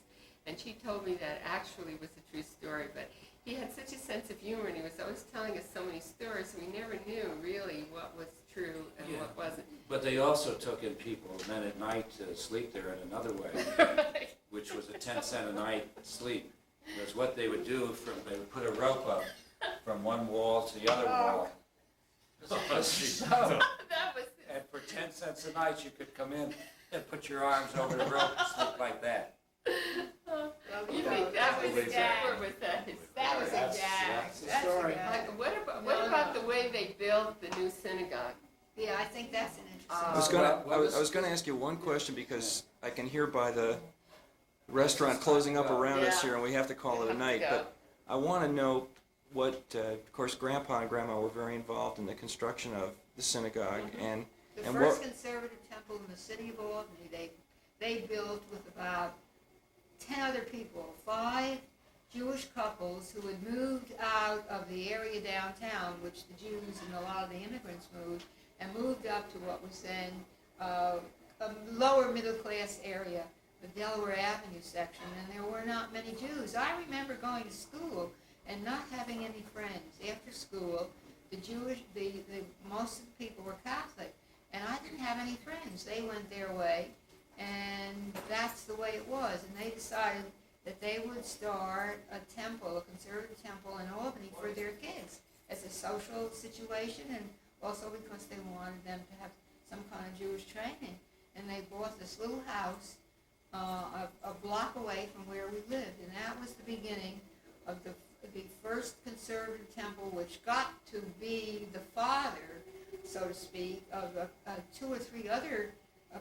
And she told me that actually was a true story. But he had such a sense of humor, and he was always telling us so many stories, we never knew really what was true and Yeah. what wasn't. But they also took in people, men at night to sleep there in another way, which was a 10 cent a night sleep. Because what they would do, they would put a rope up from one wall to the other wall. So, That was and for 10 cents a night, you could come in and put your arms over the rope and sleep like that. You think that was a Believe gag, that. or was that his That was a story? gag. That's the That's a story. gag. Like, what about the way they built the new synagogue? Yeah, I think that's an interesting. I was gonna ask you one question because I can hear by the restaurant closing up around us Yeah. here, and we have to call it a night. But I want to know what, of course, Grandpa and Grandma were very involved in the construction of the synagogue, and The and first what- conservative temple in the city of Albany, they built with about 10 other people, 5 Jewish couples who had moved out of the area downtown, which the Jews and a lot of the immigrants moved, and moved up to what was then a lower middle class area, the Delaware Avenue section, and there were not many Jews. I remember going to school and not having any friends. After school, most of the people were Catholic, and I didn't have any friends. They went their way, and that's the way it was. And they decided that they would start a temple, a conservative temple in Albany for their kids as a social situation, and also because they wanted them to have some kind of Jewish training. And they bought this little house a block away from where we lived, and that was the beginning of the first conservative temple, which got to be the father, so to speak, of 2 or 3 other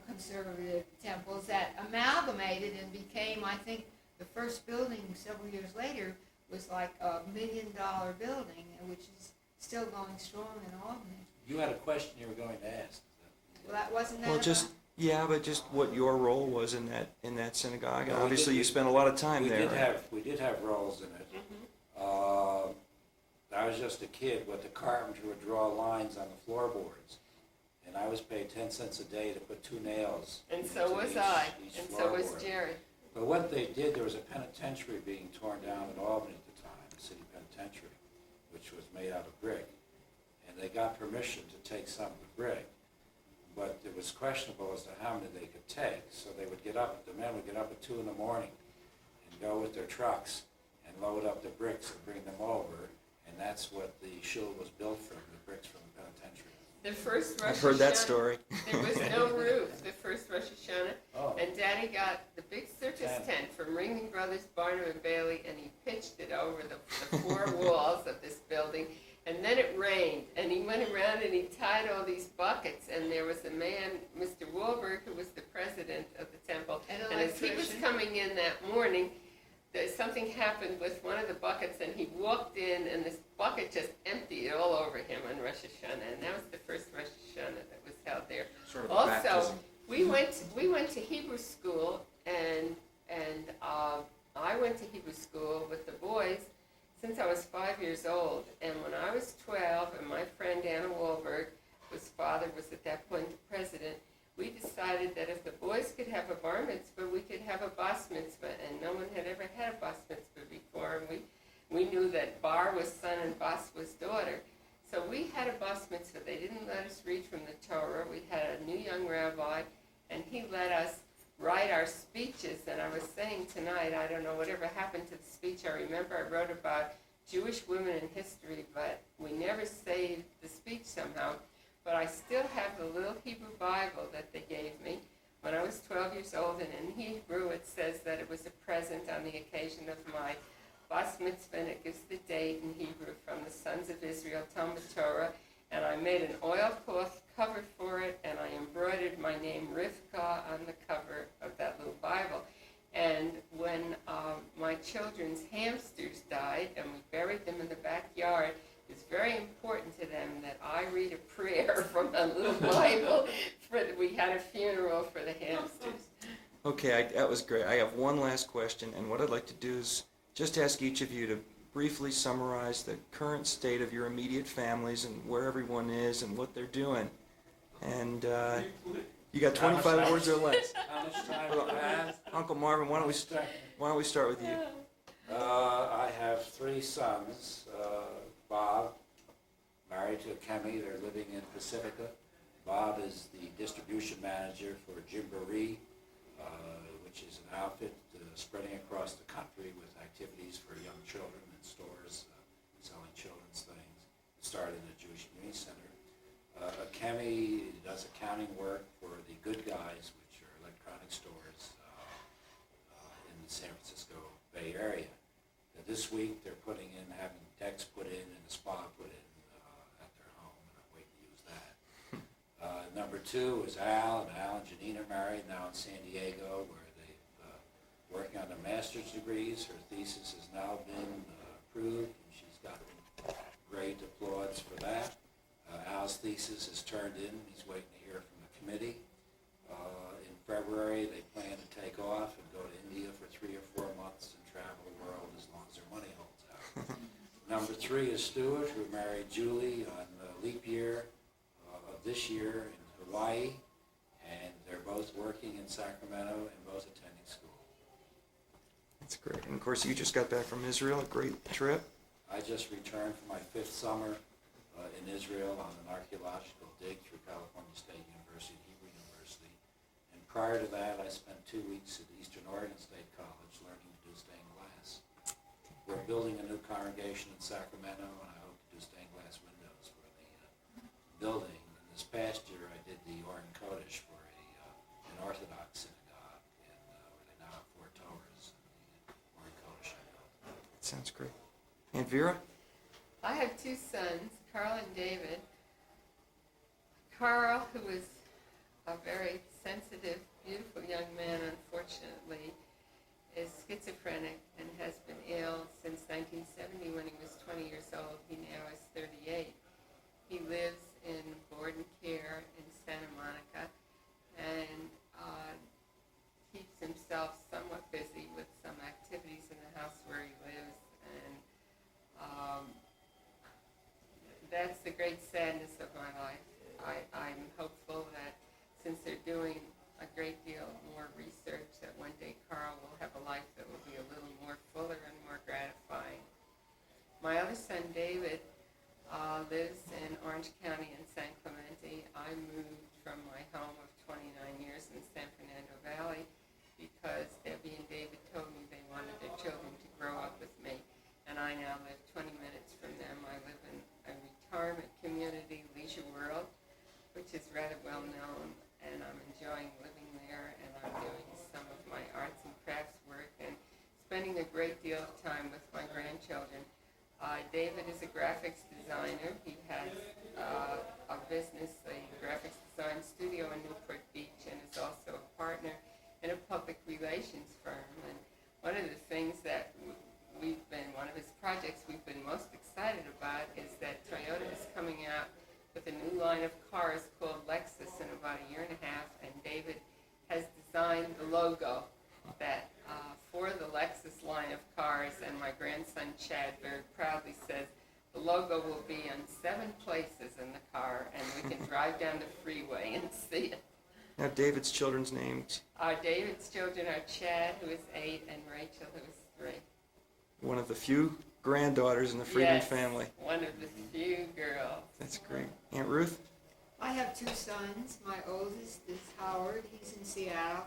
conservative temples that amalgamated and became, I think, the first building several years later was like a $1 million building, which is still going strong in Albany. You had a question you were going to ask. Well, that wasn't that Well, about- just but just what your role was in that synagogue. Well, we Obviously, did- you spent a lot of time We there. did have roles in it. I was just a kid, but the carpenter would draw lines on the floorboards, and I was paid 10 cents a day to put 2 nails. And so into was each- I, each and so was floorboard. Jerry. But what they did, there was a penitentiary being torn down in Albany at the time, the city penitentiary, which was made out of brick. And they got permission to take some of the brick, but it was questionable as to how many they could take. So they would the men would get up at 2 in the morning and go with their trucks and load up the bricks and bring them over. And that's what the shul was built from, the bricks from the penitentiary. The first Rosh I've heard that Hashanah, story. There was no roof, the first Rosh Hashanah. Oh. And Daddy got the big circus tent from Ringling Brothers, Barnum and Bailey, and he pitched it over the 4 walls of this building. And then it rained, and he went around and he tied all these buckets. And there was a man, Mr. Wahlberg, who was the president of the temple. An And as he was electrician. coming in that morning, something happened with one of the buckets, and he walked in, and this bucket just emptied all over him on Rosh Hashanah. And that was the first Rosh Hashanah that was held there. Sort of a Also, baptism. we went to Hebrew school, and I went to Hebrew school with the boys since I was 5 years old. And when I was 12, and my friend Anna Wahlberg, whose father was at that point the president, we decided that if the boys could have a bar mitzvah, we could have a bas mitzvah, and no one had ever had a bas mitzvah before, and we knew that bar was son and bas was daughter. So we had a bas mitzvah. They didn't let us read from the Torah. We had a new young rabbi, and he let us write our speeches. And I was saying tonight, I don't know whatever happened to the speech. I remember I wrote about Jewish women in history, but we never saved the speech somehow. But I still have the little Hebrew Bible that they gave me when I was 12 years old, and in Hebrew it says that it was a present on the occasion of my bas mitzvah, and it gives the date in Hebrew from the Sons of Israel, Talmud Torah, and I made an oilcloth cover for it, and I embroidered my name Rivka on the cover of that little Bible. And when my children's hamsters died, and we buried them in the backyard, it's very important to them that I read a prayer from a little Bible. We had a funeral for the hamsters. Okay, that was great. I have one last question, and what I'd like to do is just ask each of you to briefly summarize the current state of your immediate families and where everyone is and what they're doing. And you got 25 words or less. How much time do you have? Uncle Marvin, why don't we start with you? I have 3 sons. Bob, married to Kemi, they're living in Pacifica. Bob is the distribution manager for Gymboree, which is an outfit spreading across the country with activities for young children in stores, selling children's things. It started in the Jewish Community Center. Kemi does accounting work for the Good Guys, which are electronic stores in the San Francisco Bay Area. This week they're having decks put in and a spa put in at their home, and I'm waiting to use that. Number 2 is Al, and Al and Janine are married now in San Diego, where they're working on their master's degrees. Her thesis has now been approved, and she's gotten great applause for that. Al's thesis is turned in. He's waiting to hear from the committee. In February, they plan to take off and go to India for 3 or 4 months and travel the world as long as they're Number 3 is Stuart, who married Julie on leap year of this year in Hawaii, and they're both working in Sacramento and both attending school. That's great. And of course, you just got back from Israel, a great trip. I just returned from my 5th summer in Israel on an archaeological dig through California State University, Hebrew University. And prior to that, I spent 2 weeks at Eastern Oregon State College learning to do stained glass. We're building a new congregation in Sacramento, and I hope to do stained glass windows for the building. And this past year, I did the Oren Kodesh for an Orthodox synagogue, and where they now have 4 Torahs in the Oren Kodesh I built. That sounds great. And Vera? I have 2 sons, Carl and David. Carl, who is a very sensitive, beautiful young man, unfortunately, is schizophrenic and has been ill since 1970 when he was 20 years old. He now is 38. He lives in board and care in Santa Monica and keeps himself somewhat busy with some activities in the house where he lives. And that's the great sadness of my life. I'm hopeful that since they're doing a great deal more research, that one day Carl will have a life that will be a little more fuller and more gratifying. My other son, David, lives in Orange County in San Clemente. I moved from my home of 29 years in San Fernando Valley because Debbie and David told me they wanted their children to grow up with me, and I now live 20 minutes from them. I live in a retirement community, Leisure World, which is rather well known, and I'm enjoying living there, and I'm doing some of my arts and crafts work and spending a great deal of time with my grandchildren. David is a graphics designer. He has a business, a graphics design studio in Newport Beach, and is also a partner in a public relations firm. And one of the things that one of his projects we've been most excited about is that Toyota is coming out with a new line of cars called Lexus in about a year and a half, and David has designed the logo that for the Lexus line of cars, and my grandson Chad very proudly says the logo will be on 7 places in the car, and we can drive down the freeway and see it. Now, David's children's names. David's children are Chad, who is 8, and Rachel, who is 3. One of the few granddaughters in the Friedman family. One of the few girls. That's great. Aunt Ruth? I have 2 sons. My oldest is Howard. He's in Seattle.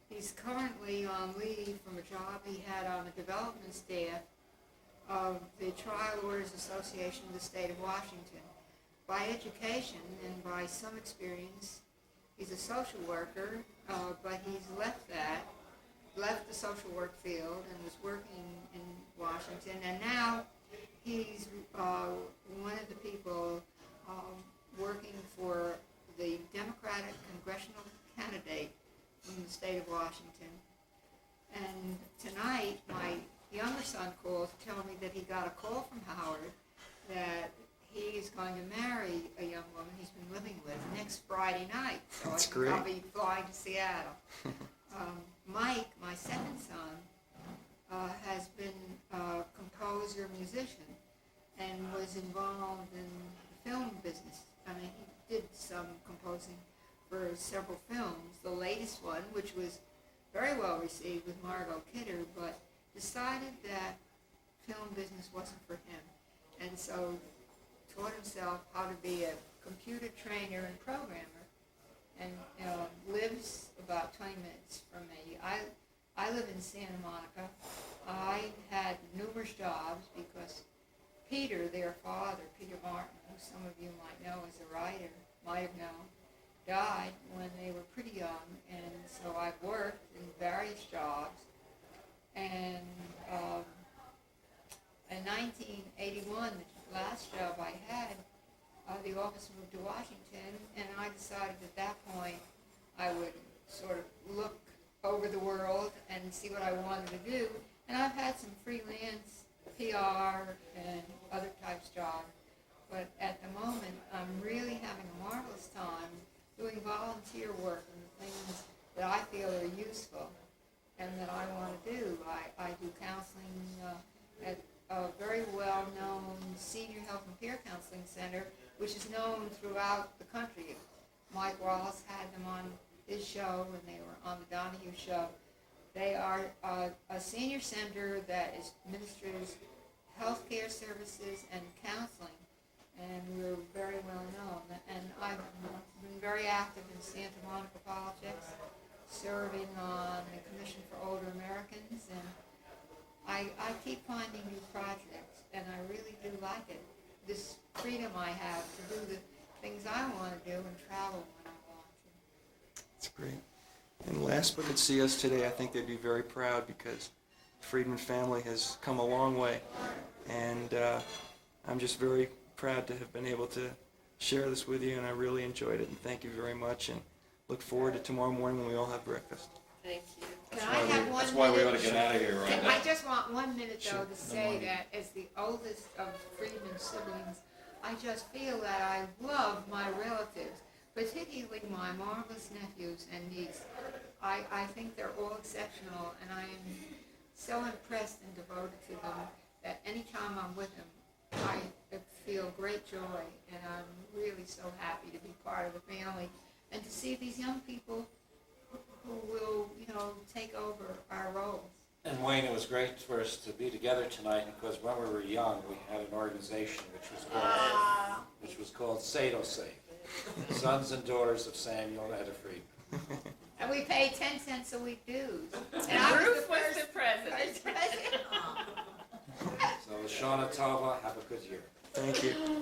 He's currently on leave from a job he had on the development staff of the Trial Lawyers Association of the State of Washington. By education and by some experience, he's a social worker, but he's left the social work field and was working in Washington, and now he's one of the people working for the Democratic congressional candidate from the state of Washington. And tonight, my younger son called to tell me that he got a call from Howard that he is going to marry a young woman he's been living with next Friday night. So That's I think great. I'll be flying to Seattle. Mike, my second son, has been a composer, musician, and was involved in the film business. I mean, he did some composing for several films. The latest one, which was very well received with Margot Kidder, but decided that film business wasn't for him. And so taught himself how to be a computer trainer and programmer, and lives about 20 minutes from me. I live in Santa Monica. I had numerous jobs because Peter, their father, Peter Martin, who some of you might know as a writer, might have known, died when they were pretty young, and so I've worked in various jobs. And in 1981, the last job I had, the office moved to Washington, and I decided at that point I would sort of look over the world and see what I wanted to do. And I've had some freelance PR and other types of jobs, but at the moment I'm really having a marvelous time doing volunteer work and the things that I feel are useful and that I want to do. I do counseling at a very well-known Senior Health and Peer Counseling Center, which is known throughout the country. Mike Wallace had them on his show when they were on the Donahue show. They are a senior center that administers healthcare services and counseling, and we're very well known. And I've been very active in Santa Monica politics, serving on the Commission for Older Americans, and I keep finding new projects, and I really do like it. This freedom I have to do the things I want to do and travel when I want to. That's great. And last but could see us today, I think they'd be very proud because the Friedman family has come a long way. And I'm just very proud to have been able to share this with you, and I really enjoyed it. And thank you very much, and look forward to tomorrow morning when we all have breakfast. Thank you. Can I have 1 minute? That's why we ought to get out of here right now. I just want 1 minute, though, Sure. to say that as the oldest of Friedman siblings, I just feel that I love my relatives, particularly my marvelous nephews and niece. I think they're all exceptional, and I am so impressed and devoted to them that anytime I'm with them, I feel great joy, and I'm really so happy to be part of the family and to see these young people who will, take over our roles. And Wayne, it was great for us to be together tonight because when we were young, we had an organization which was called Sado Safe, Sons and Daughters of Samuel and Etta Friedman. And we paid 10 cents a week dues. And I Ruth was was the president. first president. So Shana Tava, have a good year. Thank you.